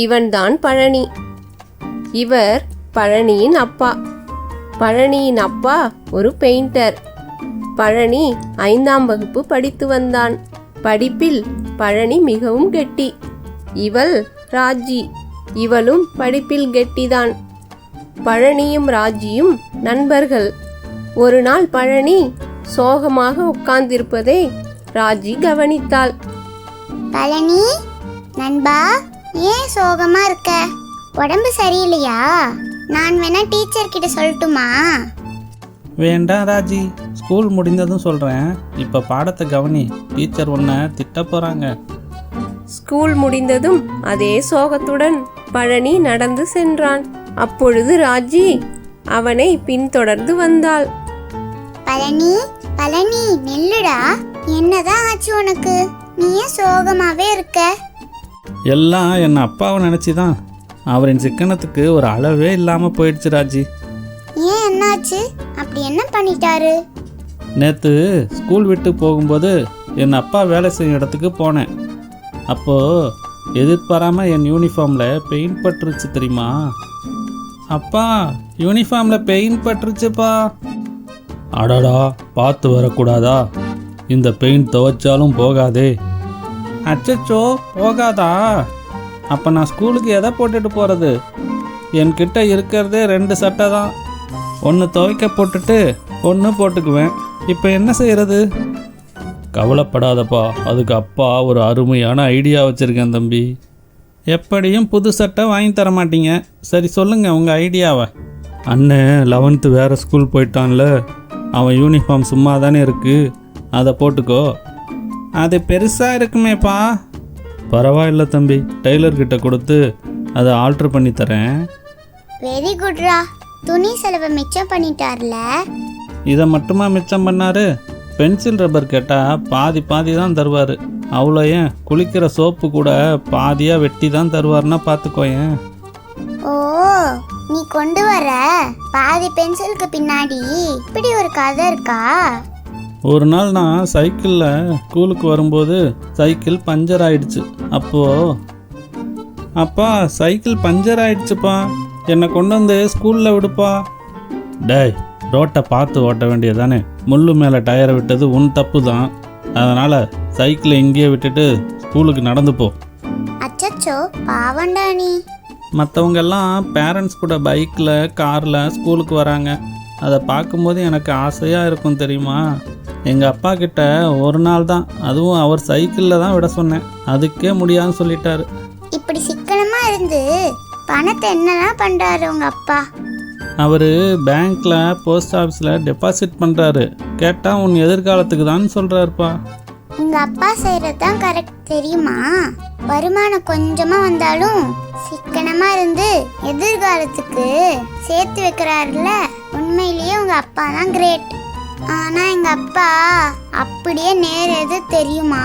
இவன்தான் பழனி. இவர் பழனியின் அப்பா. பழனியின் அப்பா ஒரு பெயிண்டர். பழனி 5ஆம் வகுப்பு படித்து வந்தான். படிப்பில் பழனி மிகவும் கெட்டி. இவள் ராஜி. இவளும் படிப்பில் கெட்டிதான். பழனியும் ராஜியும் நண்பர்கள். ஒரு நாள் பழனி சோகமாக உட்கார்ந்திருப்பதை ராஜி கவனித்தாள். பழனி, நண்பா, ஏன் சோகமா இருக்க? உடம்பு சரியில்லையா? நான் வேணா டீச்சர் கிட்ட சொல்லட்டுமா? வேண்டாம் ராஜி, ஸ்கூல் முடிந்ததும் சொல்கிறேன். இப்போ பாடத்தை கவனி, டீச்சர் உன்னை திட்ட போகிறாங்க. ஸ்கூல் முடிந்ததும் அதே சோகத்துடன் பழனி நடந்து சென்றான். அப்பொழுது ராஜி அவனை பின்தொடர்ந்து வந்தாள். பழனி, பழனி, நெல்லுடா. என்னதான் ஆச்சு உனக்கு? நீ ஏன் சோகமாவே இருக்க? எல்லாம் என் அப்பாவை நினச்சி தான். அவரின் சிக்கனத்துக்கு ஒரு அளவே இல்லாமல் போயிடுச்சு ராஜி. ஏன், என்னாச்சு? அப்படி என்ன பண்ணிட்டாரு? நேற்று ஸ்கூல் விட்டு போகும்போது என் அப்பா வேலை செய்யும் இடத்துக்கு போனேன். அப்போது எதிர்பாராமல் என் யூனிஃபார்மில் பெயிண்ட் பட்டுருச்சு தெரியுமா? அப்பா, யூனிஃபார்மில் பெயிண்ட் பட்டுருச்சுப்பா. அடடா, பார்த்து வரக்கூடாதா? இந்த பெயிண்ட் துவைச்சாலும் போகாதே. அச்சச்சோ, போகாதா? அப்போ நான் ஸ்கூலுக்கு எதை போட்டுட்டு போகிறது? என்கிட்ட இருக்கிறதே 2 சட்டை தான். ஒன்று துவைக்க போட்டுட்டு ஒன்று போட்டுக்குவேன். இப்போ என்ன செய்கிறது? கவலைப்படாதப்பா, அதுக்கு அப்பா ஒரு அருமையான ஐடியா வச்சுருக்கேன் தம்பி. எப்படியும் புது சட்டை வாங்கி தர மாட்டீங்க. சரி, சொல்லுங்கள் உங்கள் ஐடியாவை. அண்ணன் 11th வேறு ஸ்கூல் போயிட்டான்ல, அவன் யூனிஃபார்ம் சும்மா தானே இருக்குது, அதை போட்டுக்கோ. அது பெருசாக இருக்குமேப்பா. பரவாயில்ல தம்பி, டெய்லர்கிட்ட கொடுத்து அதை ஆல்ட்ரு பண்ணி தரேன். வெரி குட்ரா, துணி செலவை மிச்சம் பண்ணிட்டார்ல. இதை மட்டுமா மிச்சம் பண்ணாரு? பென்சில் ரப்பர் கேட்டால் பாதி தான் தருவார். அவ்வளோ ஏன், குளிக்கிற சோப்பு கூட பாதியாக வெட்டி தான் தருவார்னா பார்த்துக்கோயேன். ஓ, நீ கொண்டு வர பாதி பென்சிலுக்கு பின்னாடி இப்படி ஒரு கதை இருக்கா? ஒரு நாள் நான் சைக்கிளில் ஸ்கூலுக்கு வரும்போது சைக்கிள் பஞ்சர் ஆயிடுச்சு. அப்பா, சைக்கிள் பஞ்சர் ஆயிடுச்சுப்பா, என்னை கொண்டு வந்து ஸ்கூலில் விடுப்பா. டேய், ரோட்டை பார்த்து ஓட்ட வேண்டியது தானே. முள்ளு மேலே டயரை விட்டது உன் தப்பு தான். அதனால் சைக்கிளை இங்கேயே விட்டுட்டு ஸ்கூலுக்கு நடந்து போ. அச்சச்சோ, பாவண்டா நீ. மற்றவங்க எல்லாம் பேரண்ட்ஸ் கூட பைக்கில் காரில் ஸ்கூலுக்கு வராங்க. அதை பார்க்கும்போது எனக்கு ஆசையாக இருக்கும் தெரியுமா? எங்கள் அப்பா கிட்ட ஒரு நாள் தான், அதுவும் அவர் சைக்கிளில் தான் விட சொன்னேன். அதுக்கே முடியாதுன்னு சொல்லிட்டாரு. இப்படி சிக்கனமா இருந்து பணத்தை என்னெல்லாம் பண்றாரு உங்க அப்பா? அவர் பேங்க்கில் போஸ்ட் ஆஃபீஸில் டெபாசிட் பண்ணுறாரு. கேட்டால் உன் எதிர்காலத்துக்கு தான் சொல்கிறாருப்பா. உங்க அப்பா செய்யறது தான் கரெக்ட் தெரியுமா? வருமானம் கொஞ்சமா வந்தாலும் சிக்கனமா இருந்து எதிர்காலத்துக்கு சேர்த்து வைக்கிறாருல. உண்மையிலேயே உங்க அப்பா தான் கிரேட். ஆனா எங்க அப்பா அப்படியே நேர் எது தெரியுமா?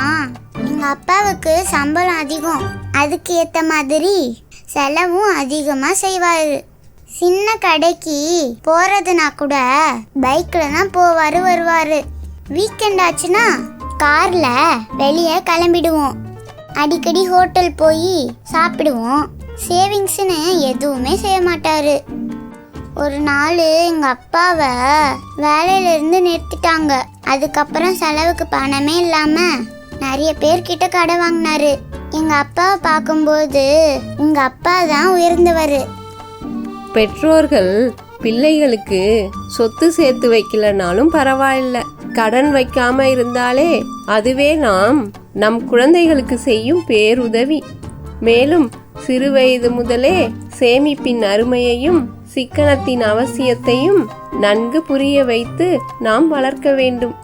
எங்க அப்பாவுக்கு சம்பளம் அதிகம், அதுக்கு ஏத்த மாதிரி செலவும் அதிகமா செய்வாரு. சின்ன கடைக்கு போறதுனா கூட பைக்ல தான் வருவாரு. வீக்கெண்ட் ஆச்சுன்னா கார்ல வெளியே கிளம்பிடுவோம். அடிக்கடி ஹோட்டல் போய் சாப்பிடுவோம். சேவிங்ஸ்னு எதுவுமே செய்ய மாட்டாரு. ஒரு நாள் எங்க அப்பாவை வேலையில இருந்து நிறுத்திட்டாங்க. அதுக்கப்புறம் செலவுக்கு பணமே இல்லாம நிறைய பேர்கிட்ட கடை வாங்கினாரு. எங்க அப்பாவை பார்க்கும்போது உங்க அப்பா தான் உயர்ந்தவர். பெற்றோர்கள் பிள்ளைகளுக்கு சொத்து சேர்த்து வைக்கலனாலும் பரவாயில்ல, கடன் வைக்காம இருந்தாலே அதுவே நம் குழந்தைகளுக்கு செய்யும் பேருதவி. மேலும் சிறு வயது முதலே சேமிப்பின் அருமையையும் சிக்கனத்தின் அவசியத்தையும் நன்கு புரிய வைத்து நாம் வளர்க்க வேண்டும்.